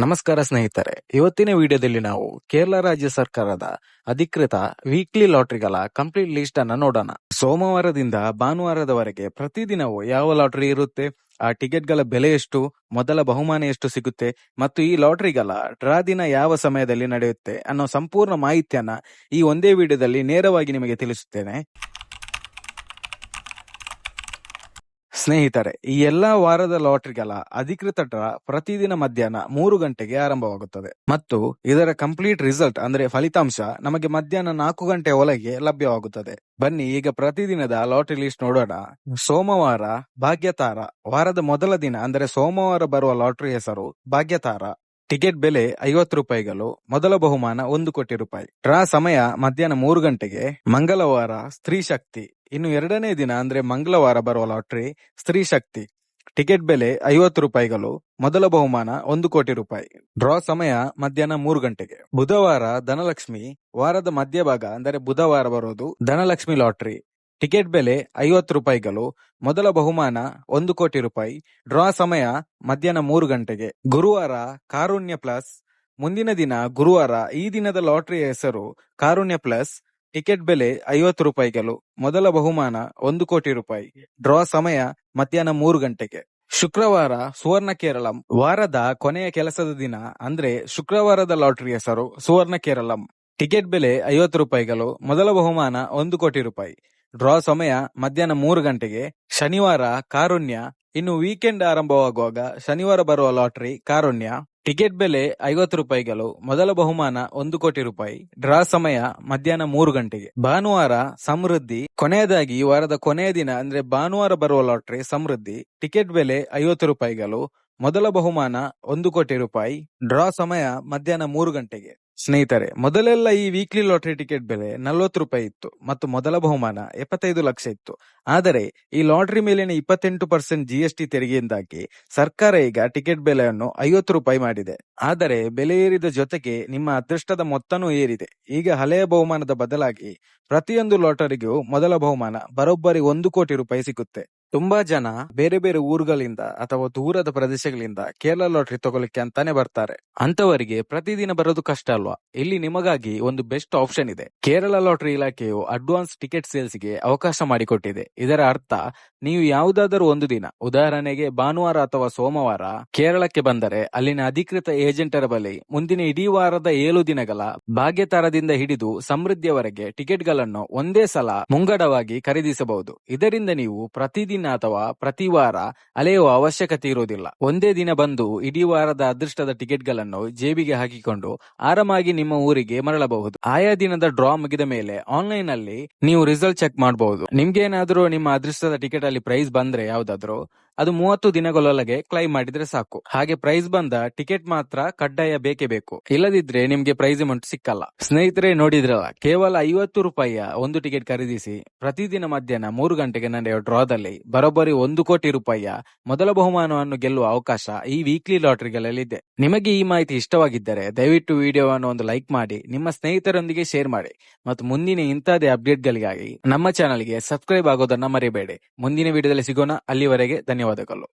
ನಮಸ್ಕಾರ ಸ್ನೇಹಿತರೆ, ಇವತ್ತಿನ ವಿಡಿಯೋದಲ್ಲಿ ನಾವು ಕೇರಳ ರಾಜ್ಯ ಸರ್ಕಾರದ ಅಧಿಕೃತ ವೀಕ್ಲಿ ಲಾಟರಿಗಳ ಕಂಪ್ಲೀಟ್ ಲಿಸ್ಟ್ ಅನ್ನ ನೋಡೋಣ. ಸೋಮವಾರದಿಂದ ಭಾನುವಾರದವರೆಗೆ ಪ್ರತಿದಿನವೂ ಯಾವ ಲಾಟರಿ ಇರುತ್ತೆ, ಆ ಟಿಕೆಟ್ಗಳ ಬೆಲೆ ಎಷ್ಟು, ಮೊದಲ ಬಹುಮಾನ ಎಷ್ಟು ಸಿಗುತ್ತೆ ಮತ್ತು ಈ ಲಾಟರಿಗಳ ಡ್ರಾ ದಿನ ಯಾವ ಸಮಯದಲ್ಲಿ ನಡೆಯುತ್ತೆ ಅನ್ನೋ ಸಂಪೂರ್ಣ ಮಾಹಿತಿಯನ್ನ ಈ ಒಂದೇ ವಿಡಿಯೋದಲ್ಲಿ ನೇರವಾಗಿ ನಿಮಗೆ ತಿಳಿಸುತ್ತೇನೆ. ಸ್ನೇಹಿತರೆ, ಈ ಎಲ್ಲಾ ವಾರದ ಲಾಟರಿಗಳ ಅಧಿಕೃತ ಡ್ರಾ ಪ್ರತಿದಿನ ಮಧ್ಯಾಹ್ನ 3 ಗಂಟೆಗೆ ಆರಂಭವಾಗುತ್ತದೆ ಮತ್ತು ಇದರ ಕಂಪ್ಲೀಟ್ ರಿಸಲ್ಟ್ ಅಂದ್ರೆ ಫಲಿತಾಂಶ ನಮಗೆ ಮಧ್ಯಾಹ್ನ 4 ಗಂಟೆ ಒಳಗೆ ಲಭ್ಯವಾಗುತ್ತದೆ. ಬನ್ನಿ ಈಗ ಪ್ರತಿದಿನದ ಲಾಟರಿ ಲಿಸ್ಟ್ ನೋಡೋಣ. ಸೋಮವಾರ ಭಾಗ್ಯತಾರ. ವಾರದ ಮೊದಲ ದಿನ ಅಂದ್ರೆ ಸೋಮವಾರ ಬರುವ ಲಾಟರಿ ಹೆಸರು ಭಾಗ್ಯತಾರ. ಟಿಕೆಟ್ ಬೆಲೆ 50 ರೂಪಾಯಿಗಳು. ಮೊದಲ ಬಹುಮಾನ 1 ಕೋಟಿ ರೂಪಾಯಿ. ಡ್ರಾ ಸಮಯ ಮಧ್ಯಾಹ್ನ 3 ಗಂಟೆಗೆ. ಮಂಗಳವಾರ ಸ್ತ್ರೀ ಶಕ್ತಿ. ಇನ್ನು ಎರಡನೇ ದಿನ ಅಂದ್ರೆ ಮಂಗಳವಾರ ಬರುವ ಲಾಟರಿ ಸ್ತ್ರೀ ಶಕ್ತಿ. ಟಿಕೆಟ್ ಬೆಲೆ 50 ರೂಪಾಯಿಗಳು. ಮೊದಲ ಬಹುಮಾನ 1 ಕೋಟಿ ರೂಪಾಯಿ. ಡ್ರಾ ಸಮಯ ಮಧ್ಯಾಹ್ನ 3 ಗಂಟೆಗೆ. ಬುಧವಾರ ಧನಲಕ್ಷ್ಮಿ. ವಾರದ ಮಧ್ಯಭಾಗ ಅಂದರೆ ಬುಧವಾರ ಬರೋದು ಧನಲಕ್ಷ್ಮಿ ಲಾಟರಿ. ಟಿಕೆಟ್ ಬೆಲೆ 50 ರೂಪಾಯಿಗಳು. ಮೊದಲ ಬಹುಮಾನ 1 ಕೋಟಿ ರೂಪಾಯಿ. ಡ್ರಾ ಸಮಯ ಮಧ್ಯಾಹ್ನ 3 ಗಂಟೆಗೆ. ಗುರುವಾರ ಕಾರುಣ್ಯ ಪ್ಲಸ್. ಮುಂದಿನ ದಿನ ಗುರುವಾರ. ಈ ದಿನದ ಲಾಟರಿ ಹೆಸರು ಕಾರುಣ್ಯ ಪ್ಲಸ್. ಟಿಕೆಟ್ ಬೆಲೆ 50 ರೂಪಾಯಿಗಳು. ಮೊದಲ ಬಹುಮಾನ 1 ಕೋಟಿ ರೂಪಾಯಿ. ಡ್ರಾ ಸಮಯ ಮಧ್ಯಾಹ್ನ 3 ಗಂಟೆಗೆ. ಶುಕ್ರವಾರ ಸುವರ್ಣ ಕೇರಳಂ. ವಾರದ ಕೊನೆಯ ಕೆಲಸದ ದಿನ ಅಂದ್ರೆ ಶುಕ್ರವಾರದ ಲಾಟರಿ ಹೆಸರು ಸುವರ್ಣ ಕೇರಳಂ. ಟಿಕೆಟ್ ಬೆಲೆ 50 ರೂಪಾಯಿಗಳು. ಮೊದಲ ಬಹುಮಾನ 1 ಕೋಟಿ ರೂಪಾಯಿ. ಡ್ರಾ ಸಮಯ ಮಧ್ಯಾಹ್ನ 3 ಗಂಟೆಗೆ. ಶನಿವಾರ ಕಾರುಣ್ಯ. ಇನ್ನು ವೀಕೆಂಡ್ ಆರಂಭವಾಗುವಾಗ ಶನಿವಾರ ಬರುವ ಲಾಟರಿ ಕಾರುಣ್ಯ. ಟಿಕೆಟ್ ಬೆಲೆ 50 ರೂಪಾಯಿಗಳು. ಮೊದಲ ಬಹುಮಾನ 1 ಕೋಟಿ ರೂಪಾಯಿ. ಡ್ರಾ ಸಮಯ ಮಧ್ಯಾಹ್ನ 3 ಗಂಟೆಗೆ. ಭಾನುವಾರ ಸಮೃದ್ಧಿ. ಕೊನೆಯದಾಗಿ ವಾರದ ಕೊನೆಯ ದಿನ ಅಂದ್ರೆ ಭಾನುವಾರ ಬರುವ ಲಾಟರಿ ಸಮೃದ್ಧಿ. ಟಿಕೆಟ್ ಬೆಲೆ 50 ರೂಪಾಯಿಗಳು. ಮೊದಲ ಬಹುಮಾನ 1 ಕೋಟಿ ರೂಪಾಯಿ. ಡ್ರಾ ಸಮಯ ಮಧ್ಯಾಹ್ನ 3 ಗಂಟೆಗೆ. ಸ್ನೇಹಿತರೆ, ಮೊದಲೆಲ್ಲ ಈ ವೀಕ್ಲಿ ಲಾಟರಿ ಟಿಕೆಟ್ ಬೆಲೆ 40 ರೂಪಾಯಿ ಇತ್ತು ಮತ್ತು ಮೊದಲ ಬಹುಮಾನ 75 ಲಕ್ಷ ಇತ್ತು. ಆದರೆ ಈ ಲಾಟರಿ ಮೇಲಿನ 28% GST ತೆರಿಗೆಯಿಂದಾಗಿ ಸರ್ಕಾರ ಈಗ ಟಿಕೆಟ್ ಬೆಲೆಯನ್ನು 50 ರೂಪಾಯಿ ಮಾಡಿದೆ. ಆದರೆ ಬೆಲೆ ಏರಿದ ಜೊತೆಗೆ ನಿಮ್ಮ ಅದೃಷ್ಟದ ಮೊತ್ತನೂ ಏರಿದೆ. ಈಗ ಹಳೆಯ ಬಹುಮಾನದ ಬದಲಾಗಿ ಪ್ರತಿಯೊಂದು ಲಾಟರಿಗೂ ಮೊದಲ ಬಹುಮಾನ ಬರೋಬ್ಬರಿ 1 ಕೋಟಿ ರೂಪಾಯಿ ಸಿಗುತ್ತೆ. ತುಂಬಾ ಜನ ಬೇರೆ ಬೇರೆ ಊರುಗಳಿಂದ ಅಥವಾ ದೂರದ ಪ್ರದೇಶಗಳಿಂದ ಕೇರಳ ಲಾಟರಿ ತಗೊಳ್ಳಿಕ್ಕೆ ಅಂತಾನೆ ಬರ್ತಾರೆ. ಅಂತವರಿಗೆ ಪ್ರತಿದಿನ ಬರೋದು ಕಷ್ಟ ಅಲ್ವಾ? ಇಲ್ಲಿ ನಿಮಗಾಗಿ ಒಂದು ಬೆಸ್ಟ್ ಆಪ್ಷನ್ ಇದೆ. ಕೇರಳ ಲಾಟರಿ ಇಲಾಖೆಯು ಅಡ್ವಾನ್ಸ್ ಟಿಕೆಟ್ ಸೇಲ್ಸ್ ಗೆ ಅವಕಾಶ ಮಾಡಿಕೊಟ್ಟಿದೆ. ಇದರ ಅರ್ಥ, ನೀವು ಯಾವುದಾದರೂ ಒಂದು ದಿನ, ಉದಾಹರಣೆಗೆ ಭಾನುವಾರ ಅಥವಾ ಸೋಮವಾರ ಕೇರಳಕ್ಕೆ ಬಂದರೆ ಅಲ್ಲಿನ ಅಧಿಕೃತ ಏಜೆಂಟರ ಬಳಿ ಮುಂದಿನ ಇಡೀ ವಾರದ 7 ದಿನಗಳ ಭಾಗ್ಯತಾರದಿಂದ ಹಿಡಿದು ಸಮೃದ್ಧಿಯವರೆಗೆ ಟಿಕೆಟ್ ಗಳನ್ನು ಒಂದೇ ಸಲ ಮುಂಗಡವಾಗಿ ಖರೀದಿಸಬಹುದು. ಇದರಿಂದ ನೀವು ಪ್ರತಿದಿನ ಅಥವಾ ಪ್ರತಿ ವಾರ ಅಲೆಯುವ ಅವಶ್ಯಕತೆ ಇರುವುದಿಲ್ಲ. ಒಂದೇ ದಿನ ಬಂದು ಇಡೀ ವಾರದ ಅದೃಷ್ಟದ ಟಿಕೆಟ್ ಗಳನ್ನು ಜೇಬಿಗೆ ಹಾಕಿಕೊಂಡು ಆರಾಮಾಗಿ ನಿಮ್ಮ ಊರಿಗೆ ಮರಳಬಹುದು. ಆಯಾ ದಿನದ ಡ್ರಾ ಮುಗಿದ ಮೇಲೆ ಆನ್ಲೈನ್ ಅಲ್ಲಿ ನೀವು ರಿಸಲ್ಟ್ ಚೆಕ್ ಮಾಡಬಹುದು. ನಿಮ್ಗೇನಾದ್ರೂ ನಿಮ್ಮ ಅದೃಷ್ಟದ ಟಿಕೆಟ್ ಅಲ್ಲಿ ಪ್ರೈಸ್ ಬಂದ್ರೆ ಯಾವ್ದಾದ್ರು ಅದು 30 ದಿನಗಳೊಳಗೆ ಕ್ಲೈಮ್ ಮಾಡಿದ್ರೆ ಸಾಕು. ಹಾಗೆ ಪ್ರೈಸ್ ಬಂದ ಟಿಕೆಟ್ ಮಾತ್ರ ಕಡ್ಡಾಯ ಬೇಕೇ ಬೇಕು. ಇಲ್ಲದಿದ್ರೆ ನಿಮ್ಗೆ ಪ್ರೈಸ್ ಅಮೌಂಟ್ ಸಿಕ್ಕಲ್ಲ. ಸ್ನೇಹಿತರೆ, ನೋಡಿದ್ರಲ್ಲ, ಕೇವಲ 50 ರೂಪಾಯಿಯ ಒಂದು ಟಿಕೆಟ್ ಖರೀದಿಸಿ ಪ್ರತಿದಿನ ಮಧ್ಯಾಹ್ನ 3 ಗಂಟೆಗೆ ನಡೆಯುವ ಡ್ರಾದಲ್ಲಿ ಬರೋಬ್ಬರಿ 1 ಕೋಟಿ ರೂಪಾಯಿಯ ಮೊದಲ ಬಹುಮಾನವನ್ನು ಗೆಲ್ಲುವ ಅವಕಾಶ ಈ ವೀಕ್ಲಿ ಲಾಟರಿಗಳಲ್ಲಿದೆ. ನಿಮಗೆ ಈ ಮಾಹಿತಿ ಇಷ್ಟವಾಗಿದ್ದರೆ ದಯವಿಟ್ಟು ವಿಡಿಯೋವನ್ನು ಒಂದು ಲೈಕ್ ಮಾಡಿ, ನಿಮ್ಮ ಸ್ನೇಹಿತರೊಂದಿಗೆ ಶೇರ್ ಮಾಡಿ ಮತ್ತು ಮುಂದಿನ ಇಂತಹದೇ ಅಪ್ಡೇಟ್ಗಳಿಗಾಗಿ ನಮ್ಮ ಚಾನಲ್ಗೆ ಸಬ್ಸ್ಕ್ರೈಬ್ ಆಗೋದನ್ನ ಮರಿಬೇಡಿ. ಮುಂದಿನ ವಿಡಿಯೋದಲ್ಲಿ ಸಿಗೋಣ. ಅಲ್ಲಿವರೆಗೆ ಧನ್ಯವಾದಗಳು.